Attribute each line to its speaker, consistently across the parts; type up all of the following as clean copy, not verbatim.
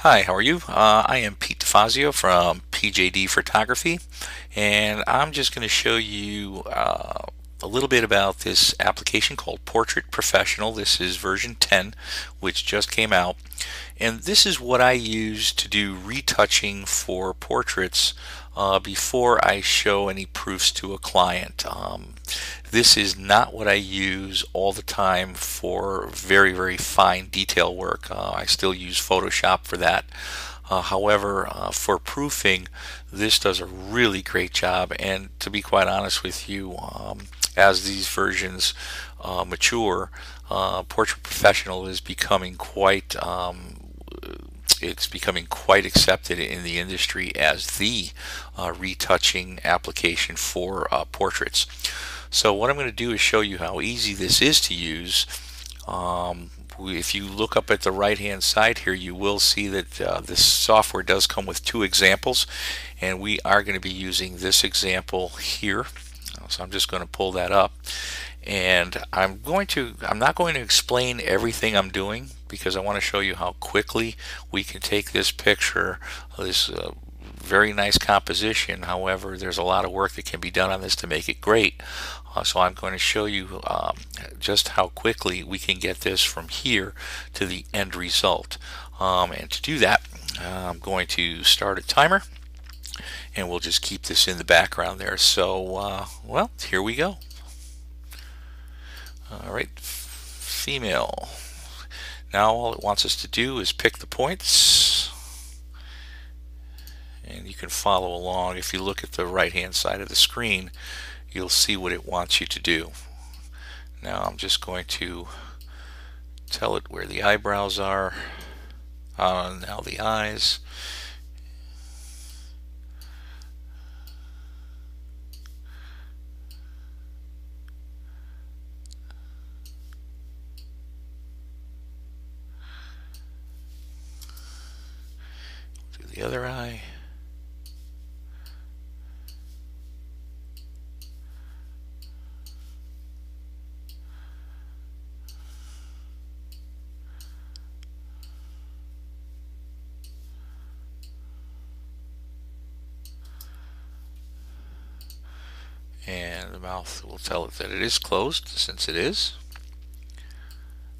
Speaker 1: Hi, how are you? I am Pete DeFazio from PJD Photography, and I'm just going to show you a little bit about this application called Portrait Professional. This is version 10, which just came out, and this is what I use to do retouching for portraits before I show any proofs to a client. This is not what I use all the time for very, very fine detail work. I still use Photoshop for that. However, for proofing, this does a really great job. And to be quite honest with you, as these versions mature, Portrait Professional is becoming quite it's becoming quite accepted in the industry as the retouching application for portraits. So what I'm going to do is show you how easy this is to use. If you look up at the right hand side here, you will see that this software does come with two examples, and we are going to be using this example here. So I'm just going to pull that up, and I'm not going to explain everything I'm doing because I want to show you how quickly we can take this picture, this very nice composition. However, there's a lot of work that can be done on this to make it great. So I'm going to show you just how quickly we can get this from here to the end result. And to do that, I'm going to start a timer, and we'll just keep this in the background there. So, well, here we go. All right, female. Now all it wants us to do is pick the points, and you can follow along. If you look at the right hand side of the screen, you'll see what it wants you to do. Now I'm just going to tell it where the eyebrows are, now the eyes. Do the other eye. And the mouth will tell it that it is closed, since it is.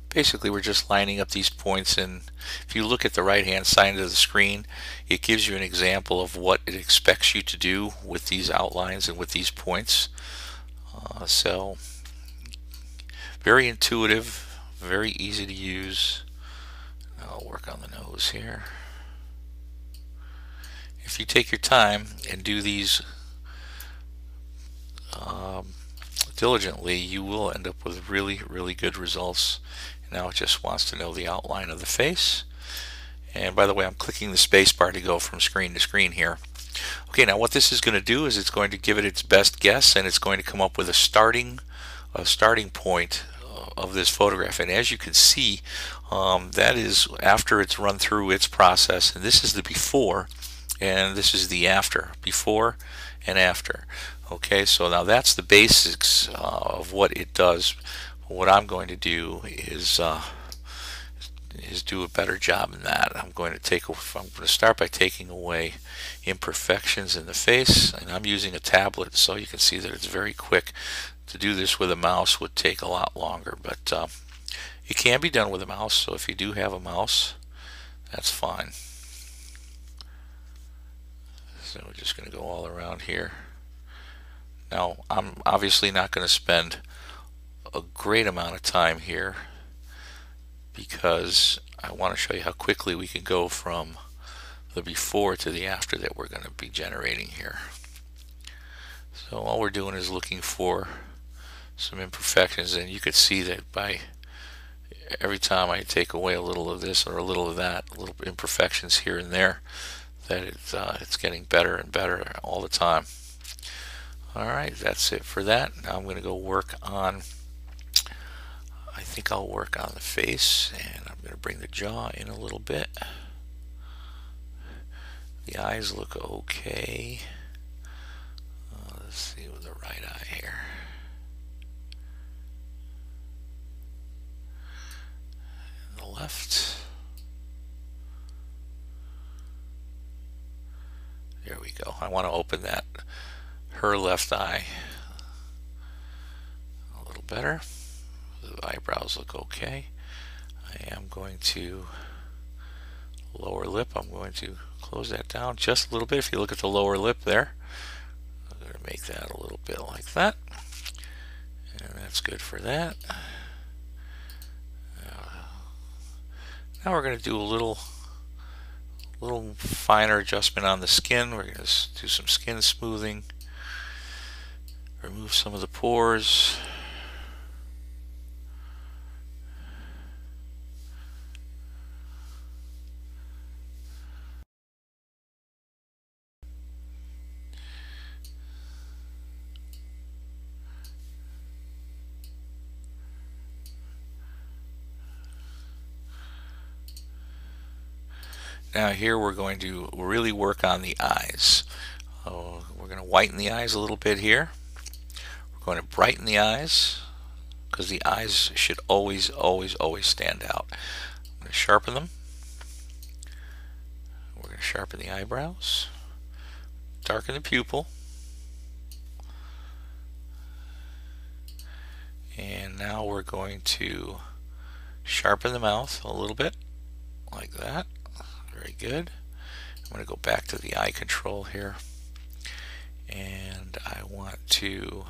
Speaker 1: Basically, we're just lining up these points, and if you look at the right hand side of the screen, it gives you an example of what it expects you to do with these outlines and with these points. So very intuitive, very easy to use. I'll work on the nose here. If you take your time and do these diligently, you will end up with really, really good results. Now it just wants to know the outline of the face. And by the way, I'm clicking the space bar to go from screen to screen here. Okay, now what this is going to do is it's going to give it its best guess, and it's going to come up with a starting point of this photograph. And as you can see, that is after it's run through its process, and this is the before and this is the after. Before and after. Okay, so now that's the basics of what it does. What I'm going to do is do a better job than that. I'm going to start by taking away imperfections in the face, and I'm using a tablet, so you can see that it's very quick. To do this with a mouse would take a lot longer, but it can be done with a mouse, so if you do have a mouse, that's fine. So we're just going to go all around here. Now, I'm obviously not going to spend a great amount of time here because I want to show you how quickly we can go from the before to the after that we're going to be generating here. So all we're doing is looking for some imperfections, and you could see that by every time I take away a little of this or a little of that, little imperfections here and there, that it's getting better and better all the time. Alright, that's it for that. Now I'm going to go work on, I think I'll work on the face, and I'm going to bring the jaw in a little bit. The eyes look okay. Let's see with the right eye here. And the left. we go. I want to open her left eye a little better. The eyebrows look okay. I am going to lower lip. I'm going to close that down just a little bit. If you look at the lower lip there, I'm going to make that a little bit like that. And that's good for that. Now we're going to do a little finer adjustment on the skin. We're going to do some skin smoothing, remove some of the pores. Now here we're going to really work on the eyes. We're going to whiten the eyes a little bit here. We're going to brighten the eyes because the eyes should always stand out. I'm going to sharpen them. We're going to sharpen the eyebrows, darken the pupil, and now we're going to sharpen the mouth a little bit like that. Very good. I'm going to go back to the eye control here, and I want to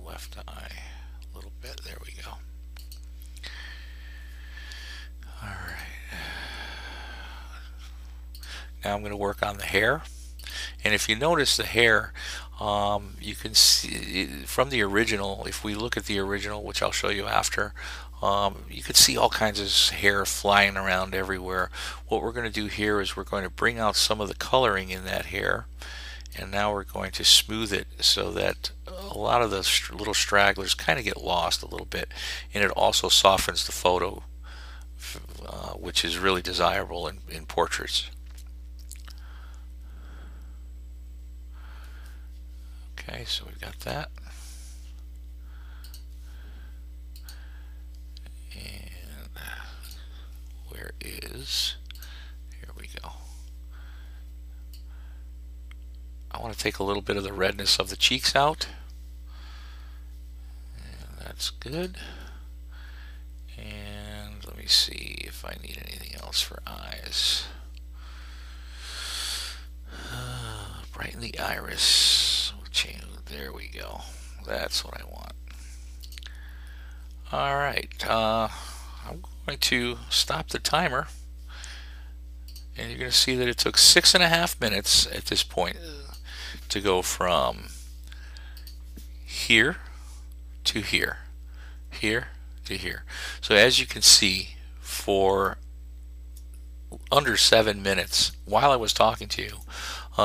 Speaker 1: left eye a little bit. There we go. All right. Now I'm going to work on the hair. And if you notice the hair, you can see from the original, if we look at the original, which I'll show you after, you could see all kinds of hair flying around everywhere. What we're going to do here is we're going to bring out some of the coloring in that hair, and now we're going to smooth it so that a lot of the little stragglers kind of get lost a little bit, and it also softens the photo, which is really desirable in portraits. Okay, so we've got that. And where is, here we go. I want to take a little bit of the redness of the cheeks out. And that's good. And let me see if I need anything else for eyes. Brighten the iris. There we go. That's what I want. Alright, I'm going to stop the timer, and you're going to see that it took 6.5 minutes at this point to go from here to here, here to here. So as you can see, for under 7 minutes while I was talking to you,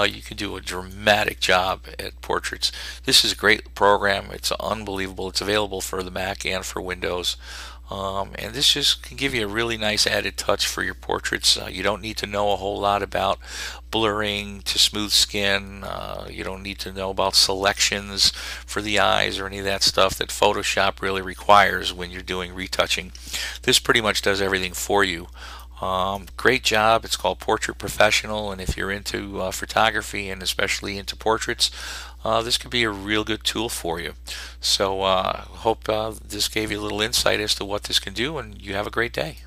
Speaker 1: you can do a dramatic job at portraits. This is a great program. It's unbelievable. It's available for the Mac and for Windows. And this just can give you a really nice added touch for your portraits. You don't need to know a whole lot about blurring to smooth skin. You don't need to know about selections for the eyes or any of that stuff that Photoshop really requires when you're doing retouching. This pretty much does everything for you. Great job. It's called Portrait Professional, and if you're into photography and especially into portraits, this could be a real good tool for you. So hope this gave you a little insight as to what this can do, and you have a great day.